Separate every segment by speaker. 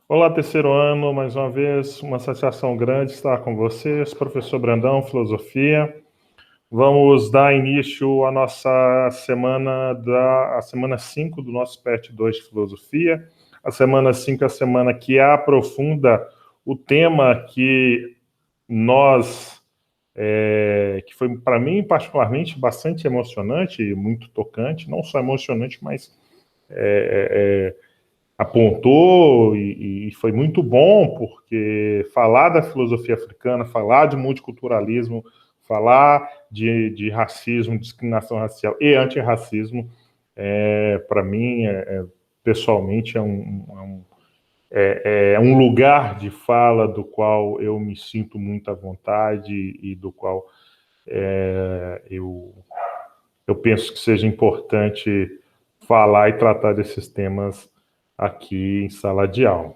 Speaker 1: Olá, terceiro ano, mais uma vez, uma satisfação grande estar com vocês, professor Brandão, Filosofia. Vamos dar início à nossa a semana 5 do nosso PET 2 de Filosofia. A semana 5 é a semana que aprofunda o tema que que foi para mim particularmente bastante emocionante e muito tocante, não só emocionante, mas apontou e foi muito bom, porque falar da filosofia africana, falar de multiculturalismo, falar de racismo, discriminação racial e antirracismo, para mim, pessoalmente, é um lugar de fala do qual eu me sinto muito à vontade e do qual eu penso que seja importante falar e tratar desses temas aqui em sala de aula.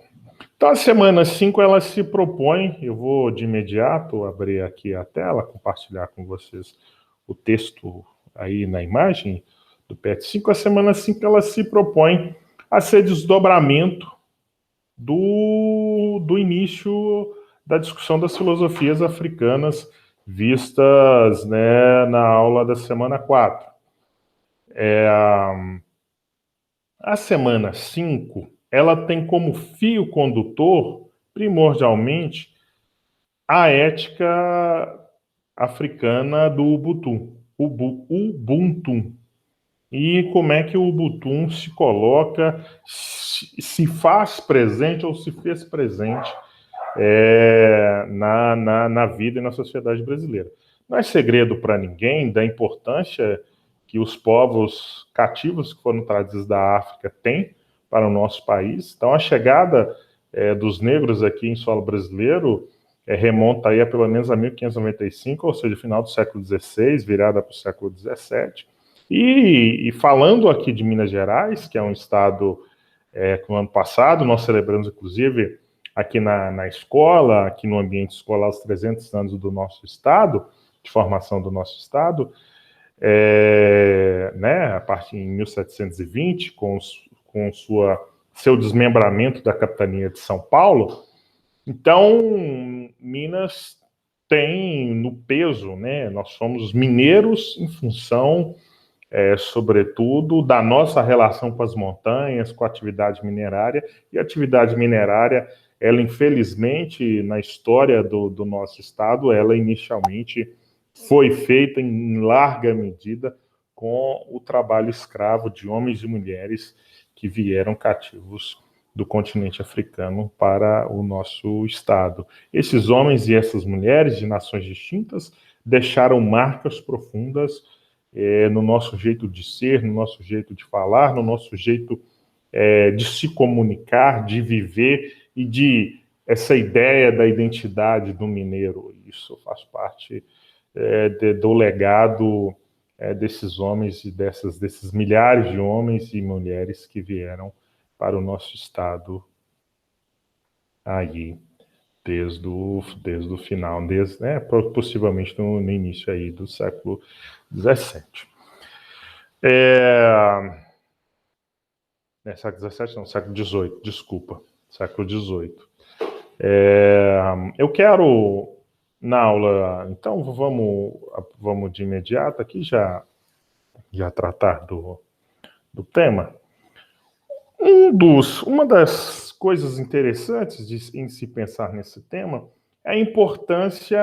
Speaker 1: Então, a semana 5 ela se propõe, eu vou de imediato abrir aqui a tela, compartilhar com vocês o texto aí na imagem do PET 5. A semana 5 ela se propõe a ser desdobramento do início da discussão das filosofias africanas vistas, né, na aula da semana 4. A semana 5 ela tem como fio condutor, primordialmente, a ética africana do Ubuntu. E como é que o Ubuntu se coloca, se faz presente ou se fez presente na vida e na sociedade brasileira. Não é segredo para ninguém da importância que os povos cativos que foram trazidos da África têm para o nosso país. Então, a chegada dos negros aqui em solo brasileiro remonta aí a pelo menos a 1595, ou seja, final do século XVI, virada para o século XVII. E falando aqui de Minas Gerais, que é um estado que no ano passado nós celebramos, inclusive, aqui na escola, aqui no ambiente escolar, os 300 anos do nosso estado, de formação do nosso estado, né, a partir em 1720, com seu desmembramento da capitania de São Paulo. Então, Minas tem no peso, né, nós somos mineiros em função, sobretudo, da nossa relação com as montanhas, com a atividade minerária, e a atividade minerária, ela infelizmente, na história do nosso estado, ela inicialmente foi feita em larga medida com o trabalho escravo de homens e mulheres que vieram cativos do continente africano para o nosso estado. Esses homens e essas mulheres de nações distintas deixaram marcas profundas no nosso jeito de ser, no nosso jeito de falar, no nosso jeito de se comunicar, de viver e de essa ideia da identidade do mineiro. Isso faz parte do legado desses homens e desses milhares de homens e mulheres que vieram para o nosso estado aí desde o final, possivelmente no início aí do século XVII. Século XVII não, século XVIII, desculpa, século XVIII. Eu quero, na aula, então vamos de imediato aqui já tratar do tema. Uma das coisas interessantes em se pensar nesse tema é a importância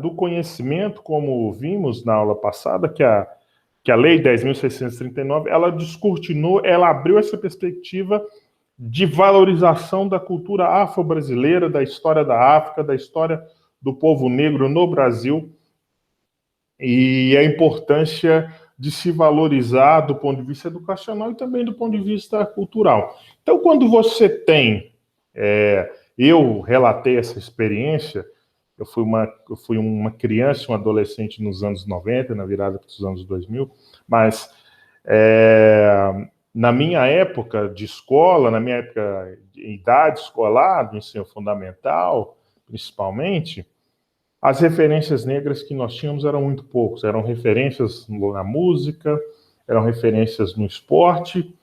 Speaker 1: do conhecimento, como vimos na aula passada, que a Lei 10.639, ela descortinou, ela abriu essa perspectiva de valorização da cultura afro-brasileira, da história da África, da história do povo negro no Brasil, e a importância de se valorizar do ponto de vista educacional e também do ponto de vista cultural. Então, quando você tem... eu relatei essa experiência, eu fui uma criança, um adolescente nos anos 90, na virada dos anos 2000, mas na minha época de escola, na minha época de idade escolar, do ensino fundamental, principalmente, as referências negras que nós tínhamos eram muito poucas, eram referências na música, eram referências no esporte,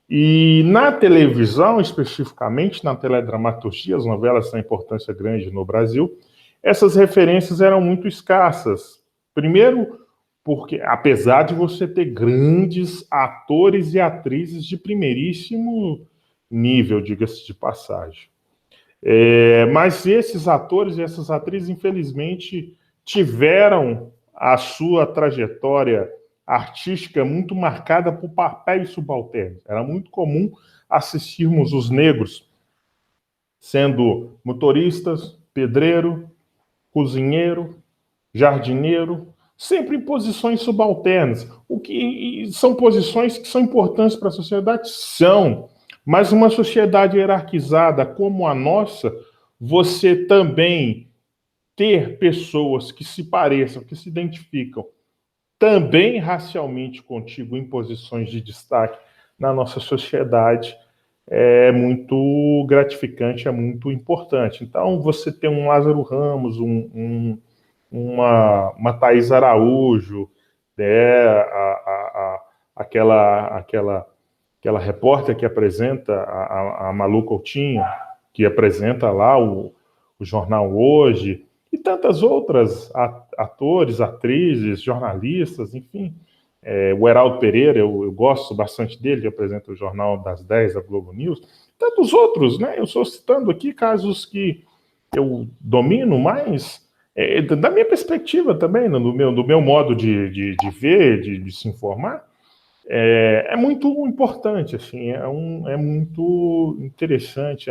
Speaker 1: E na televisão, especificamente na teledramaturgia, as novelas têm importância grande no Brasil, essas referências eram muito escassas. Primeiro, porque apesar de você ter grandes atores e atrizes de primeiríssimo nível, diga-se de passagem. Mas esses atores e essas atrizes, infelizmente, tiveram a sua trajetória artística muito marcada por papéis subalternos. Era muito comum assistirmos os negros sendo motoristas, pedreiro, cozinheiro, jardineiro, sempre em posições subalternas. O que são posições que são importantes para a sociedade? São. Mas uma sociedade hierarquizada como a nossa, você também ter pessoas que se pareçam, que se identificam também racialmente contigo em posições de destaque na nossa sociedade é muito gratificante, é muito importante. Então, você tem um Lázaro Ramos, uma Thaís Araújo, né, aquela repórter que apresenta, a Malu Coutinho, que apresenta lá o jornal Hoje, e tantas outras atores, atrizes, jornalistas, enfim. O Heraldo Pereira, eu gosto bastante dele, que apresenta o Jornal das 10 da Globo News. Tantos outros, né? Eu estou citando aqui casos que eu domino, mas da minha perspectiva também, do meu modo de ver, de se informar, é muito importante, assim, é muito interessante,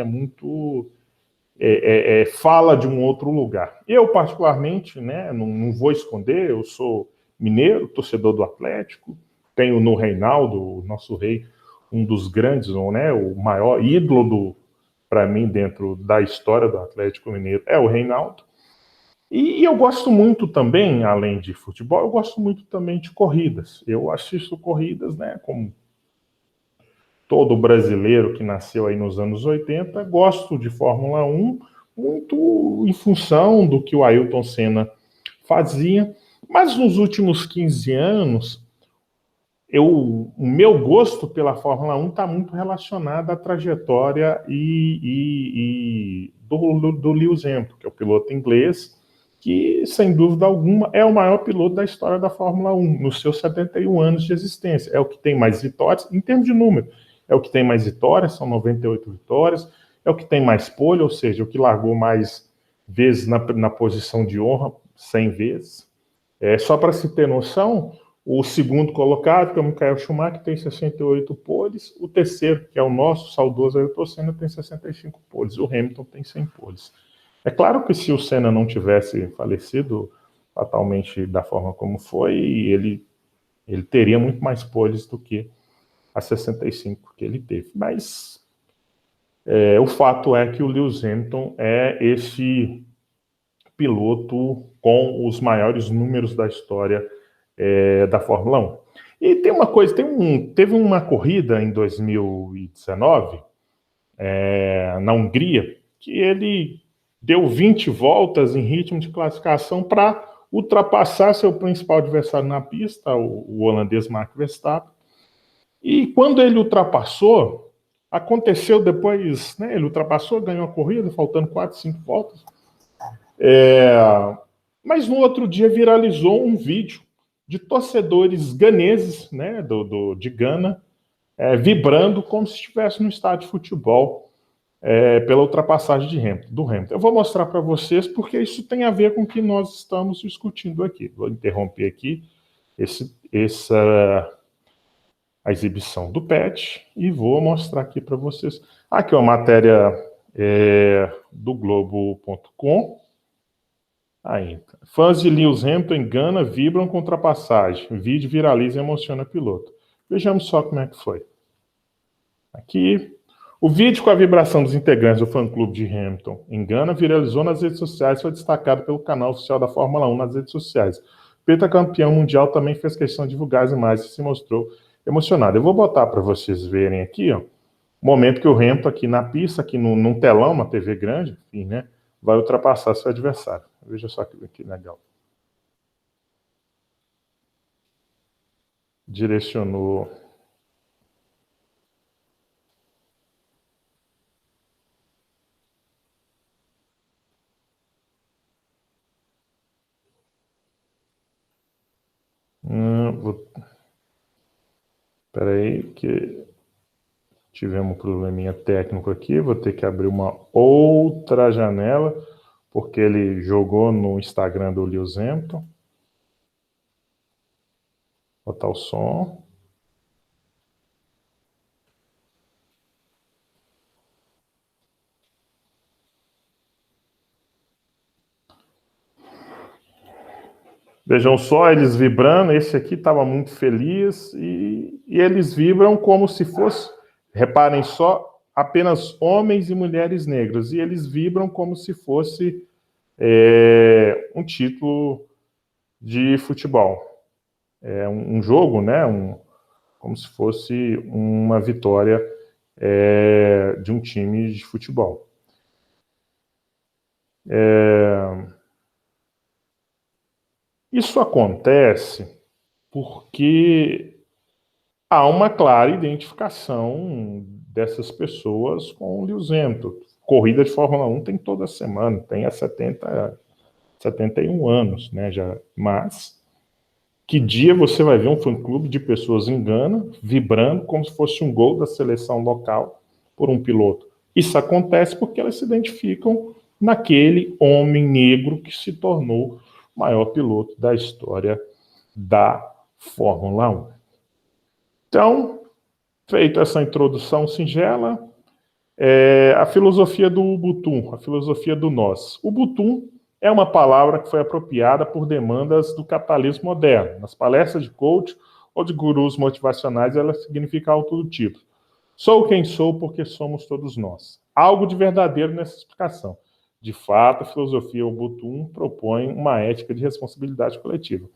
Speaker 1: fala de um outro lugar. Eu, particularmente, né, não vou esconder, eu sou mineiro, torcedor do Atlético, tenho no Reinaldo, o nosso rei, um dos grandes, né, o maior ídolo para mim dentro da história do Atlético Mineiro é o Reinaldo. E eu gosto muito também, além de futebol, eu gosto muito também de corridas. Eu assisto corridas, né, como todo brasileiro que nasceu aí nos anos 80, gosto de Fórmula 1 muito em função do que o Ayrton Senna fazia, mas nos últimos 15 anos, o meu gosto pela Fórmula 1 está muito relacionado à trajetória do Lewis Hamilton, que é o piloto inglês, que, sem dúvida alguma, é o maior piloto da história da Fórmula 1, nos seus 71 anos de existência. É o que tem mais vitórias, em termos de número, é o que tem mais vitórias, são 98 vitórias, é o que tem mais pole, ou seja, o que largou mais vezes na posição de honra, 100 vezes. Só para se ter noção, o segundo colocado, que é o Michael Schumacher, tem 68 poles. O terceiro, que é o nosso saudoso Ayrton Senna, tem 65 poles. O Hamilton tem 100 poles. É claro que se o Senna não tivesse falecido fatalmente da forma como foi, ele teria muito mais poles do que as 65 que ele teve. Mas o fato é que o Lewis Hamilton é esse piloto com os maiores números da história da Fórmula 1. E tem uma coisa, teve uma corrida em 2019, na Hungria, que ele deu 20 voltas em ritmo de classificação para ultrapassar seu principal adversário na pista, o holandês Max Verstappen. E quando ele ultrapassou, aconteceu depois, né, ele ultrapassou, ganhou a corrida, faltando 4, 5 voltas. Mas no outro dia viralizou um vídeo de torcedores ganeses, né, de Gana, vibrando como se estivesse no estádio de futebol pela ultrapassagem do Hamilton. Eu vou mostrar para vocês porque isso tem a ver com o que nós estamos discutindo aqui. Vou interromper aqui a exibição do PET e vou mostrar aqui para vocês. Aqui é uma matéria do Globo.com. Aí, fãs de Lewis Hamilton em Gana vibram com ultrapassagem. Vídeo viraliza e emociona piloto. Vejamos só como é que foi. Aqui, o vídeo com a vibração dos integrantes do fã-clube de Hamilton em Gana viralizou nas redes sociais e foi destacado pelo canal oficial da Fórmula 1 nas redes sociais. O pentacampeão mundial também fez questão de divulgar as imagens e se mostrou emocionado. Eu vou botar para vocês verem aqui, ó, o momento que o Hamilton aqui na pista, aqui num telão, uma TV grande, enfim, né, vai ultrapassar seu adversário. Veja só que legal. Direcionou Espera aí, que tivemos um probleminha técnico aqui. Vou ter que abrir uma outra janela, porque ele jogou no Instagram do Lewis Hamilton. Vou botar o som. Vejam só, eles vibrando. Esse aqui estava muito feliz e eles vibram como se fosse, reparem só, apenas homens e mulheres negras. E eles vibram como se fosse um título de futebol. É um jogo, né? Como se fosse uma vitória de um time de futebol. Isso acontece porque há uma clara identificação dessas pessoas com o Lewis Hamilton. Corrida de Fórmula 1 tem toda semana, tem há 71 anos, né, já. Mas que dia você vai ver um fã-clube de pessoas em Gana vibrando como se fosse um gol da seleção local por um piloto? Isso acontece porque elas se identificam naquele homem negro que se tornou o maior piloto da história da Fórmula 1. Então, feita essa introdução singela, a filosofia do Ubuntu, a filosofia do nós. Ubuntu é uma palavra que foi apropriada por demandas do capitalismo moderno. Nas palestras de coach ou de gurus motivacionais, ela significa algo todo tipo. Sou quem sou porque somos todos nós. Algo de verdadeiro nessa explicação. De fato, a filosofia Ubuntu propõe uma ética de responsabilidade coletiva.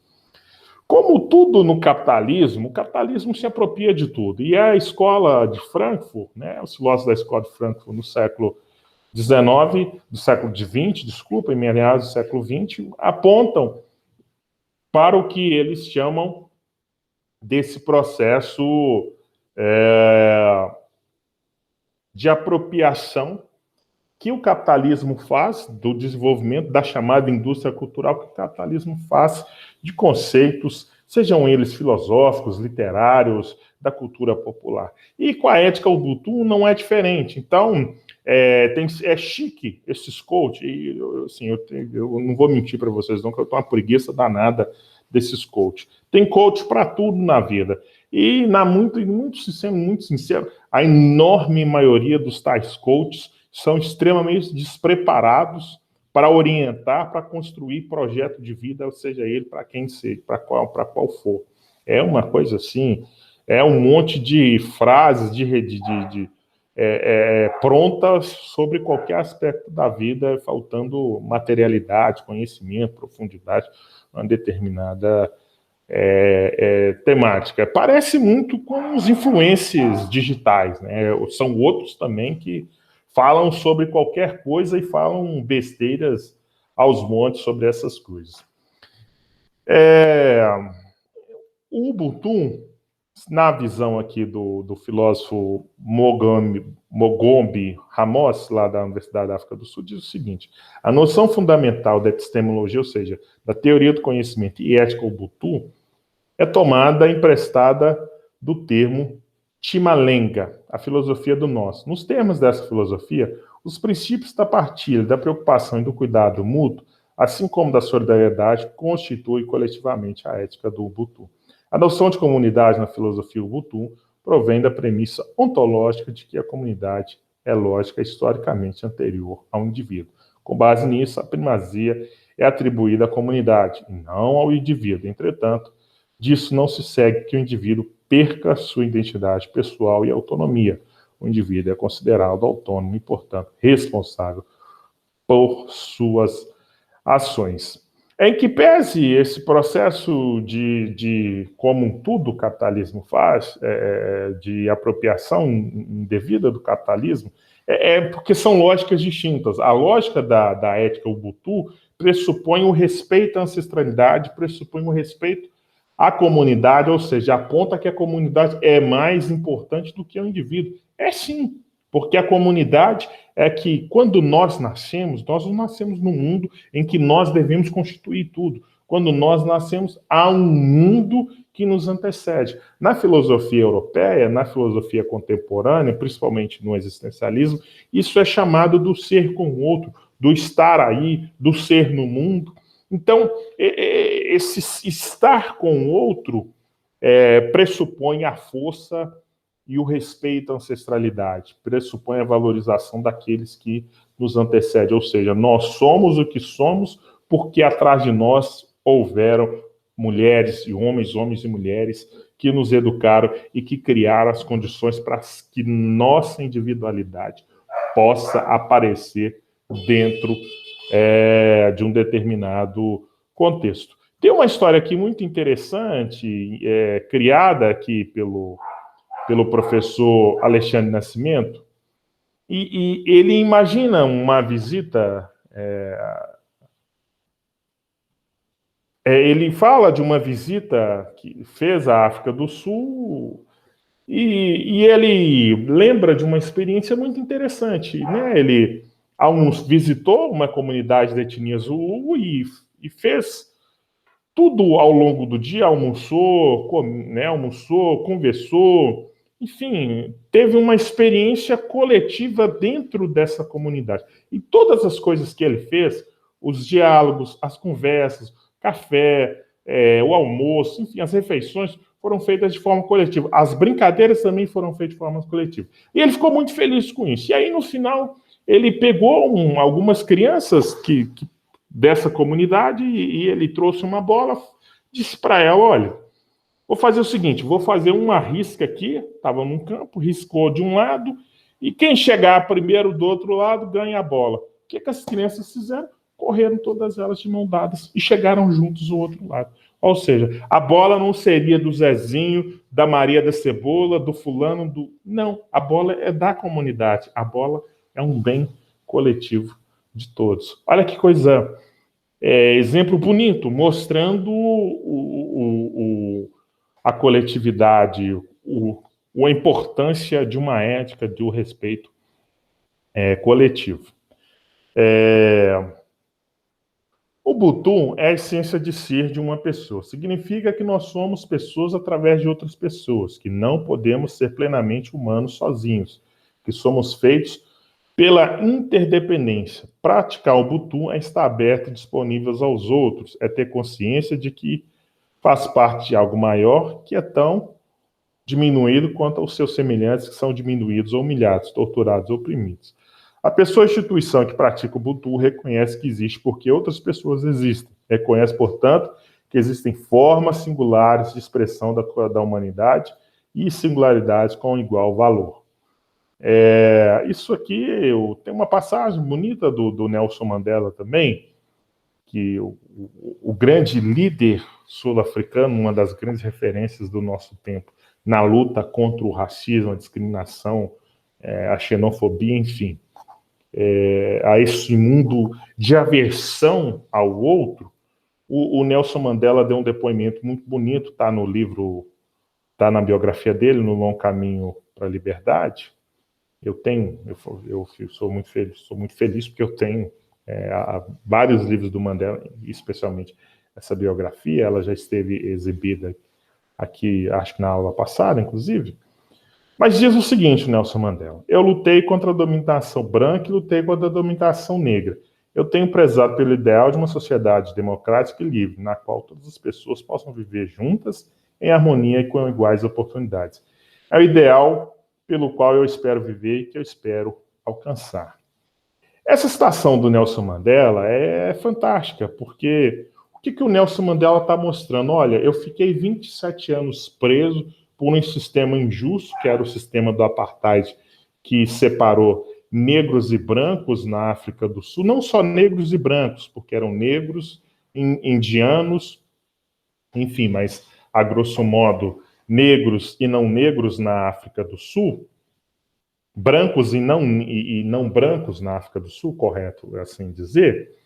Speaker 1: Como tudo no capitalismo, o capitalismo se apropria de tudo. E a escola de Frankfurt, né, os filósofos da escola de Frankfurt no século XIX, do século XX, desculpa, em meados do século XX, apontam para o que eles chamam desse processo de apropriação que o capitalismo faz do desenvolvimento da chamada indústria cultural, que o capitalismo faz de conceitos, sejam eles filosóficos, literários, da cultura popular. E com a ética Ubuntu não é diferente. Então, é chique esses coaches, e eu não vou mentir para vocês não, que eu tenho uma preguiça danada desses coaches. Tem coach para tudo na vida. E, sendo muito sincero, a enorme maioria dos tais coaches são extremamente despreparados para orientar, para construir projeto de vida, ou seja ele para quem seja, para qual for. É uma coisa assim, é um monte de frases prontas sobre qualquer aspecto da vida, faltando materialidade, conhecimento, profundidade, uma determinada temática. Parece muito com os influencers digitais, né? São outros também que falam sobre qualquer coisa e falam besteiras aos montes sobre essas coisas. O Ubuntu, na visão aqui do filósofo Mogombe Ramos, lá da Universidade da África do Sul, diz o seguinte: a noção fundamental da epistemologia, ou seja, da teoria do conhecimento e ética Ubuntu, é tomada emprestada do termo Chimalenga, a filosofia do nós. Nos termos dessa filosofia, os princípios da partilha, da preocupação e do cuidado mútuo, assim como da solidariedade, constituem coletivamente a ética do Ubuntu. A noção de comunidade na filosofia Ubuntu provém da premissa ontológica de que a comunidade é lógica historicamente anterior ao indivíduo. Com base nisso, a primazia é atribuída à comunidade e não ao indivíduo. Entretanto, disso não se segue que o indivíduo perca sua identidade pessoal e autonomia. O indivíduo é considerado autônomo e, portanto, responsável por suas ações. Em que pese esse processo como tudo o capitalismo faz, de apropriação indevida do capitalismo, porque são lógicas distintas. A lógica da ética Ubuntu pressupõe o respeito à ancestralidade, pressupõe o respeito à comunidade, ou seja, aponta que a comunidade é mais importante do que o indivíduo. É sim, porque a comunidade é que, quando nós não nascemos num mundo em que nós devemos constituir tudo. Quando nós nascemos, há um mundo que nos antecede. Na filosofia europeia, na filosofia contemporânea, principalmente no existencialismo, isso é chamado do ser com o outro, do estar aí, do ser no mundo. Então, esse estar com o outro pressupõe a força e o respeito à ancestralidade, pressupõe a valorização daqueles que nos antecedem, ou seja, nós somos o que somos porque atrás de nós houveram mulheres e homens e mulheres que nos educaram e que criaram as condições para que nossa individualidade possa aparecer dentro de um determinado contexto. Tem uma história aqui muito interessante, criada aqui pelo professor Alexandre Nascimento, e ele imagina uma visita. Ele fala de uma visita que fez à África do Sul e ele lembra de uma experiência muito interessante, né? Ele visitou uma comunidade de etnia Zulu e fez tudo ao longo do dia, almoçou, conversou, enfim, teve uma experiência coletiva dentro dessa comunidade. E todas as coisas que ele fez, os diálogos, as conversas, café, o almoço, enfim, as refeições foram feitas de forma coletiva. As brincadeiras também foram feitas de forma coletiva. E ele ficou muito feliz com isso. E aí, no final, ele pegou algumas crianças dessa comunidade e ele trouxe uma bola, disse para ela, olha, vou fazer o seguinte, vou fazer uma risca aqui, estava num campo, riscou de um lado, e quem chegar primeiro do outro lado ganha a bola. O que as crianças fizeram? Correram todas elas de mão dadas e chegaram juntos do outro lado. Ou seja, a bola não seria do Zezinho, da Maria da Cebola, do fulano, Não, a bola é da comunidade. A bola é um bem coletivo de todos. Olha que coisa, exemplo bonito, mostrando a coletividade, a importância de uma ética, do respeito coletivo. O Ubuntu é a essência de ser de uma pessoa. Significa que nós somos pessoas através de outras pessoas, que não podemos ser plenamente humanos sozinhos, que somos feitos pela interdependência. Praticar o Ubuntu é estar aberto e disponível aos outros, é ter consciência de que faz parte de algo maior que é tão diminuído quanto aos seus semelhantes que são diminuídos ou humilhados, torturados ou oprimidos. A pessoa ou instituição que pratica o Ubuntu reconhece que existe porque outras pessoas existem. Reconhece, portanto, que existem formas singulares de expressão da humanidade e singularidades com igual valor. Isso aqui, tem uma passagem bonita do Nelson Mandela também, que o grande líder sul-africano, uma das grandes referências do nosso tempo, na luta contra o racismo, a discriminação, a xenofobia, enfim, a esse mundo de aversão ao outro, o Nelson Mandela deu um depoimento muito bonito, está no livro, está na biografia dele, No Longo Caminho para a Liberdade. Eu sou muito feliz porque eu tenho vários livros do Mandela, especialmente essa biografia, ela já esteve exibida aqui, acho que na aula passada, inclusive. Mas diz o seguinte, Nelson Mandela: eu lutei contra a dominação branca e lutei contra a dominação negra. Eu tenho prezado pelo ideal de uma sociedade democrática e livre, na qual todas as pessoas possam viver juntas, em harmonia e com iguais oportunidades. É o ideal pelo qual eu espero viver e que eu espero alcançar. Essa citação do Nelson Mandela é fantástica, porque o que o Nelson Mandela está mostrando? Olha, eu fiquei 27 anos preso por um sistema injusto, que era o sistema do apartheid, que separou negros e brancos na África do Sul, não só negros e brancos, porque eram negros, indianos, enfim, mas, a grosso modo, negros e não negros na África do Sul, brancos e não brancos na África do Sul, correto assim dizer,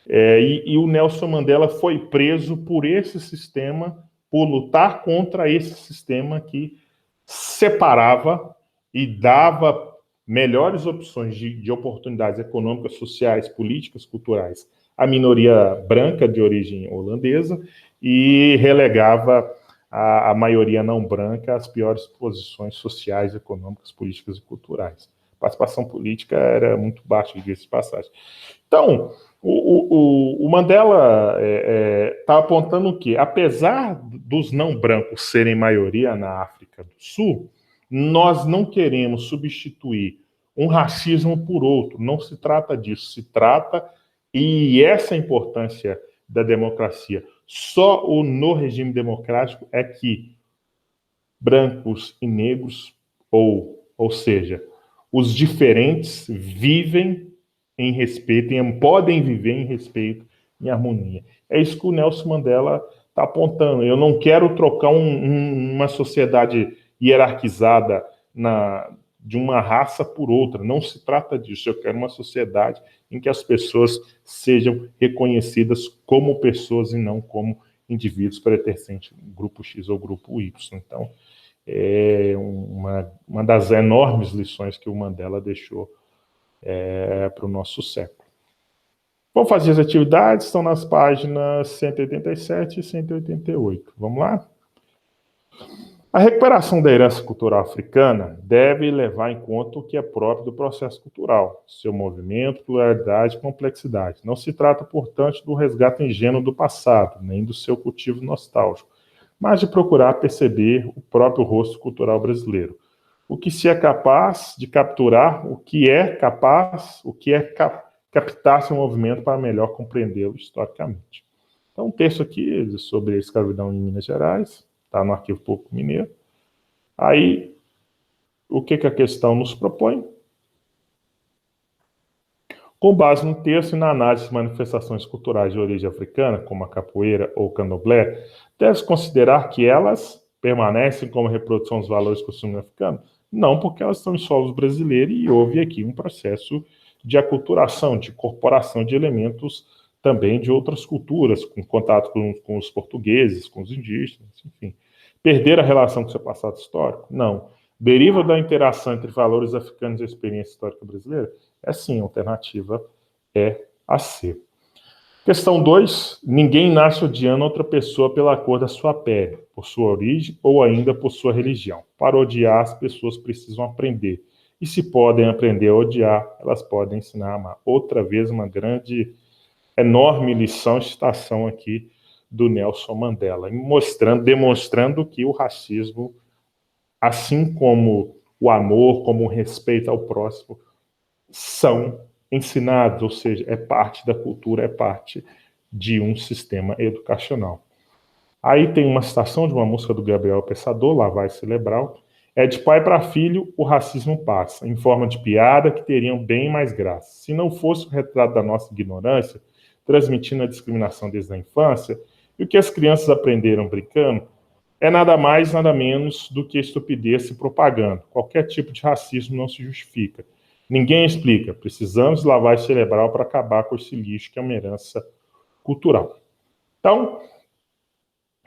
Speaker 1: e o Nelson Mandela foi preso por esse sistema, por lutar contra esse sistema que separava e dava melhores opções de oportunidades econômicas, sociais, políticas, culturais a minoria branca de origem holandesa e relegava a maioria não branca às piores posições sociais, econômicas, políticas e culturais. A participação política era muito baixa, diga-se de passagem. Então, o Mandela está apontando o quê? Apesar dos não brancos serem maioria na África do Sul, nós não queremos substituir um racismo por outro. Não se trata disso. Se trata, e essa é a importância da democracia, só no regime democrático é que brancos e negros, ou seja, os diferentes vivem em respeito, podem viver em respeito, em harmonia. É isso que o Nelson Mandela está apontando. Eu não quero trocar uma sociedade hierarquizada de uma raça por outra. Não se trata disso. Eu quero uma sociedade em que as pessoas sejam reconhecidas como pessoas e não como indivíduos pertencentes ao grupo X ou grupo Y. Então, é uma das enormes lições que o Mandela deixou para o nosso século. Vamos fazer as atividades, estão nas páginas 187 e 188. Vamos lá? A recuperação da herança cultural africana deve levar em conta o que é próprio do processo cultural, seu movimento, pluralidade e complexidade. Não se trata, portanto, do resgate ingênuo do passado, nem do seu cultivo nostálgico, mas de procurar perceber o próprio rosto cultural brasileiro. O que se é capaz de capturar, o que é captar seu movimento para melhor compreendê-lo historicamente. Então, um texto aqui sobre a escravidão em Minas Gerais, está no Arquivo Público Mineiro. Aí, o que a questão nos propõe? Com base no texto e na análise de manifestações culturais de origem africana, como a capoeira ou o candomblé, deve-se considerar que elas permanecem como reprodução dos valores e costumes africanos? Não, porque elas estão em solos brasileiros e houve aqui um processo de aculturação, de incorporação de elementos também de outras culturas, com contato com os portugueses, com os indígenas, enfim. Perder a relação com seu passado histórico? Não. Deriva da interação entre valores africanos e a experiência histórica brasileira? É sim, a alternativa é a C. Questão 2. Ninguém nasce odiando outra pessoa pela cor da sua pele, por sua origem ou ainda por sua religião. Para odiar, as pessoas precisam aprender. E se podem aprender a odiar, elas podem ensinar a amar. Outra vez, uma grande, enorme lição, citação aqui do Nelson Mandela, demonstrando que o racismo, assim como o amor, como o respeito ao próximo, são ensinados, ou seja, é parte da cultura, é parte de um sistema educacional. Aí tem uma citação de uma música do Gabriel Pensador, Lá Vai Celebral, é de pai para filho, o racismo passa, em forma de piada que teriam bem mais graça. Se não fosse o retrato da nossa ignorância, transmitindo a discriminação desde a infância, e o que as crianças aprenderam brincando, é nada mais, nada menos do que estupidez se propagando. Qualquer tipo de racismo não se justifica. Ninguém explica. Precisamos de lavagem cerebral para acabar com esse lixo que é uma herança cultural. Então,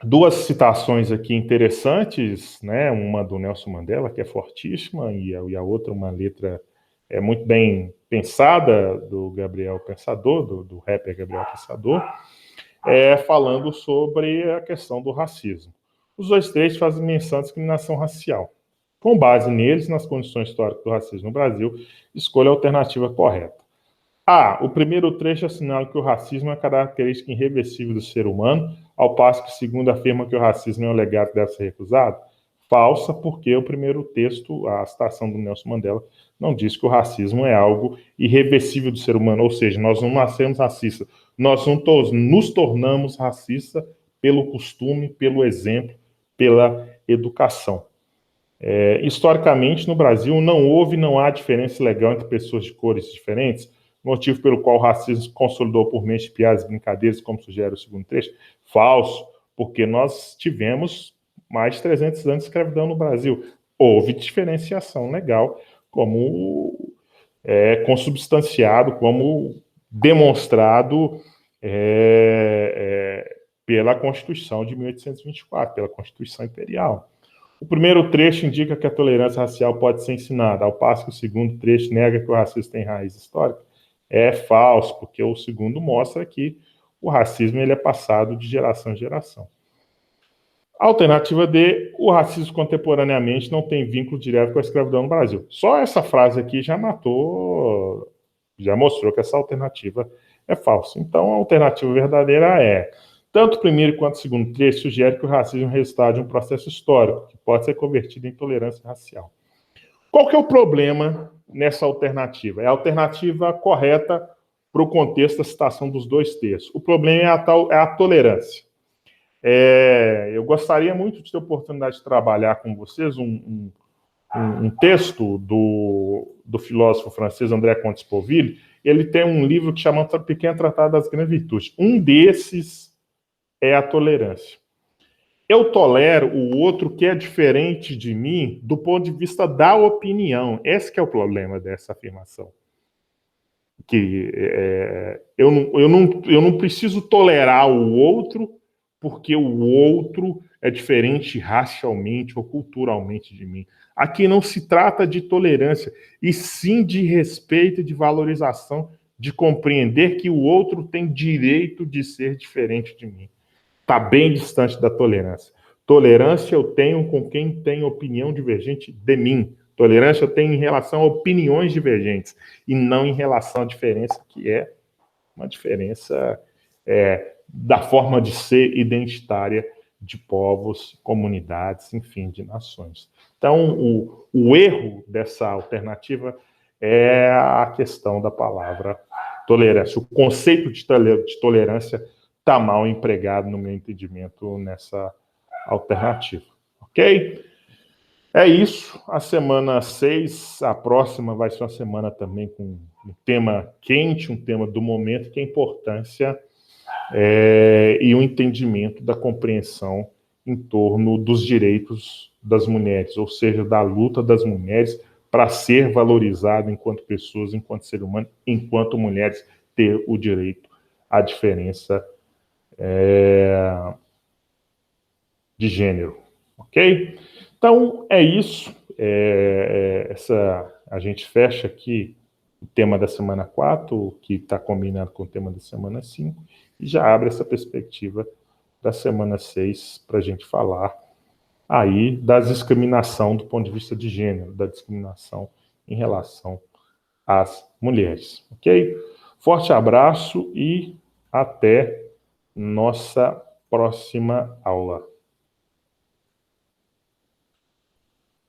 Speaker 1: duas citações aqui interessantes, né? Uma do Nelson Mandela, que é fortíssima, e a outra uma letra muito bem pensada do Gabriel Pensador, do rapper Gabriel Pensador, falando sobre a questão do racismo. Os dois trechos fazem menção à discriminação racial. Com base neles, nas condições históricas do racismo no Brasil, escolha a alternativa correta. A. O primeiro trecho assinala que o racismo é uma característica irreversível do ser humano, ao passo que o segundo afirma que o racismo é um legado que deve ser recusado. Falsa, porque o primeiro texto, a citação do Nelson Mandela, não diz que o racismo é algo irreversível do ser humano, ou seja, nós não nascemos racistas, nós não nos tornamos racistas pelo costume, pelo exemplo, pela educação. Historicamente, no Brasil, não há diferença legal entre pessoas de cores diferentes, motivo pelo qual o racismo se consolidou por meio de piadas e brincadeiras, como sugere o segundo trecho. Falso, porque nós tivemos mais de 300 anos de escravidão no Brasil. Houve diferenciação legal, como consubstanciado, como demonstrado pela Constituição de 1824, pela Constituição Imperial. O primeiro trecho indica que a tolerância racial pode ser ensinada, ao passo que o segundo trecho nega que o racismo tem raiz histórica. é falso, porque o segundo mostra que o racismo ele é passado de geração em geração. Alternativa D, o racismo contemporaneamente não tem vínculo direto com a escravidão no Brasil. Só essa frase aqui já matou, já mostrou que essa alternativa é falsa. Então, a alternativa verdadeira é: tanto o primeiro quanto o segundo trecho sugere que o racismo é resultado de um processo histórico, que pode ser convertido em tolerância racial. Qual que é o problema nessa alternativa? É a alternativa correta para o contexto da citação dos dois textos. O problema é a tolerância. Eu gostaria muito de ter a oportunidade de trabalhar com vocês um texto do filósofo francês André Comte-Sponville. Ele tem um livro que chama Pequeno Tratado das Grandes Virtudes. Um desses é a tolerância. Eu tolero o outro que é diferente de mim do ponto de vista da opinião. Esse que é o problema dessa afirmação. Eu não preciso tolerar o outro porque o outro é diferente racialmente ou culturalmente de mim. Aqui não se trata de tolerância, e sim de respeito e de valorização, de compreender que o outro tem direito de ser diferente de mim. Está bem distante da tolerância. Tolerância eu tenho com quem tem opinião divergente de mim. Tolerância eu tenho em relação a opiniões divergentes, e não em relação à diferença que é uma diferença da forma de ser identitária de povos, comunidades, enfim, de nações. Então, o erro dessa alternativa é a questão da palavra tolerância. O conceito de tolerância está mal empregado, no meu entendimento, nessa alternativa. Ok? É isso. A semana 6, a próxima vai ser uma semana também com um tema quente, um tema do momento, que é a importância e o entendimento da compreensão em torno dos direitos das mulheres, ou seja, da luta das mulheres para ser valorizado enquanto pessoas, enquanto ser humano, enquanto mulheres, ter o direito à diferença de gênero, ok? Então, é isso. A gente fecha aqui o tema da semana 4, que está combinado com o tema da semana 5, e já abre essa perspectiva da semana 6 para a gente falar aí da discriminação do ponto de vista de gênero, da discriminação em relação às mulheres, ok? Forte abraço e até nossa próxima aula.